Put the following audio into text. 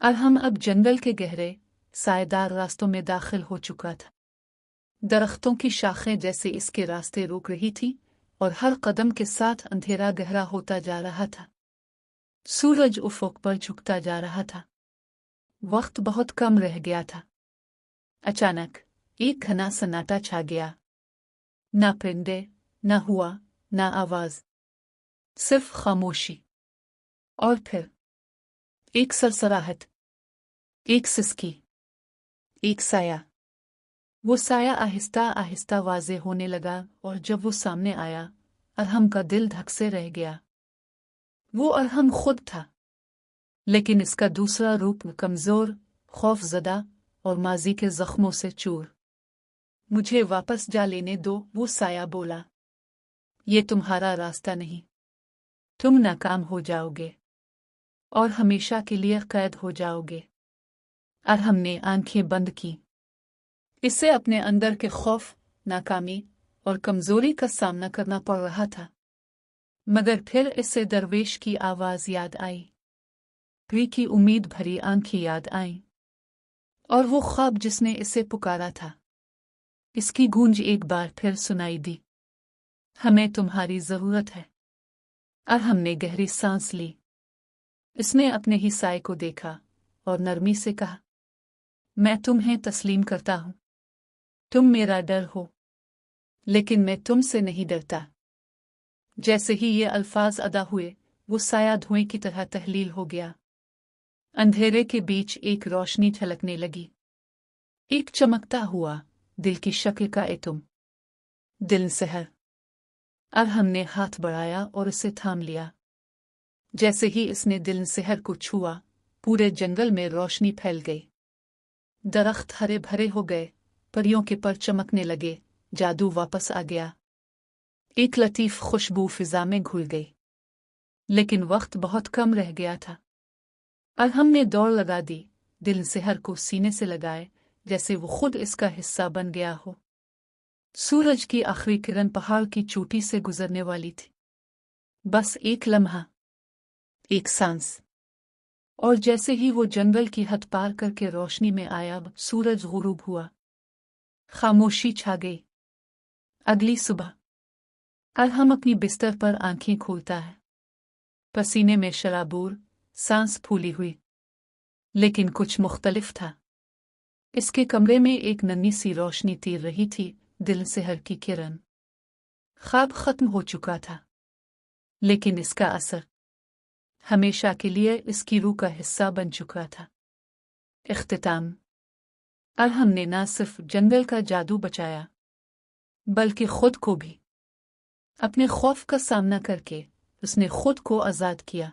अरहम अब जंगल के गहरे सायेदार रास्तों में दाखिल हो चुका था। दरख्तों की शाखें जैसे इसके रास्ते रोक रही थी और हर कदम के साथ अंधेरा गहरा होता जा रहा था। सूरज उफ़ुक़ पर झुकता जा रहा था। वक्त बहुत कम रह गया था। अचानक एक घना सन्नाटा छा गया। ना परिंदे, ना हुआ, ना आवाज, सिर्फ खामोशी। और फिर एक सरसराहट, एक सिसकी, एक साया। वो साया आहिस्ता आहिस्ता वाज़े होने लगा और जब वो सामने आया, अरहम का दिल धक से रह गया। वो अरहम खुद था, लेकिन इसका दूसरा रूप कमज़ोर, खौफज़दा और माजी के जख्मों से चूर। मुझे वापस जा लेने दो, वो साया बोला। ये तुम्हारा रास्ता नहीं। तुम नाकाम हो जाओगे और हमेशा के लिए कैद हो जाओगे। अरहम ने आंखें बंद की। इसे अपने अंदर के खौफ, नाकामी और कमजोरी का सामना करना पड़ रहा था। मगर फिर इसे दरवेश की आवाज याद आई। प्री की उम्मीद भरी आंखें याद आईं। और वो ख्वाब जिसने इसे पुकारा था। इसकी गूंज एक बार फिर सुनाई दी। हमें तुम्हारी जरूरत है। अरहम ने गहरी सांस ली। इसने अपने ही साए को देखा और नरमी से कहा, मैं तुम्हें तस्लीम करता हूं। तुम मेरा डर हो, लेकिन मैं तुमसे नहीं डरता। जैसे ही ये अल्फाज अदा हुए, वो साया धुएं की तरह तहलील हो गया। अंधेरे के बीच एक रोशनी झलकने लगी। एक चमकता हुआ, दिल की शक्ल का एटम। दिल सहर। अरहम ने हाथ बढ़ाया और उसे थाम लिया। जैसे ही इसने दिल सहर को छुआ, पूरे जंगल में रोशनी फैल गई। दरख्त हरे भरे हो गए, परियों के पर चमकने लगे, जादू वापस आ गया। एक लतीफ खुशबू फिजा में घुल गई। लेकिन वक्त बहुत कम रह गया था। अरहम ने दौड़ लगा दी, दिल सहर को सीने से लगाए, जैसे वो खुद इसका हिस्सा बन गया हो। सूरज की आखिरी किरण पहाड़ की चोटी से गुजरने वाली थी। बस एक लम्हा, एक सांस। और जैसे ही वो जंगल की हद पार करके रोशनी में आया, सूरज गुरूब हुआ। खामोशी छा गई। अगली सुबह अरहम अपनी बिस्तर पर आंखें खोलता है। पसीने में शराबूर, सांस फूली हुई। लेकिन कुछ मुख्तलिफ था। इसके कमरे में एक नन्ही सी रोशनी तीर रही थी, दिल सहर की किरण। ख्वाब खत्म हो चुका था, लेकिन इसका असर हमेशा के लिए इसकी रूह का हिस्सा बन चुका था। इख्तिताम। अरहम ने न सिर्फ जंगल का जादू बचाया, बल्कि खुद को भी। अपने खौफ का सामना करके उसने खुद को आज़ाद किया।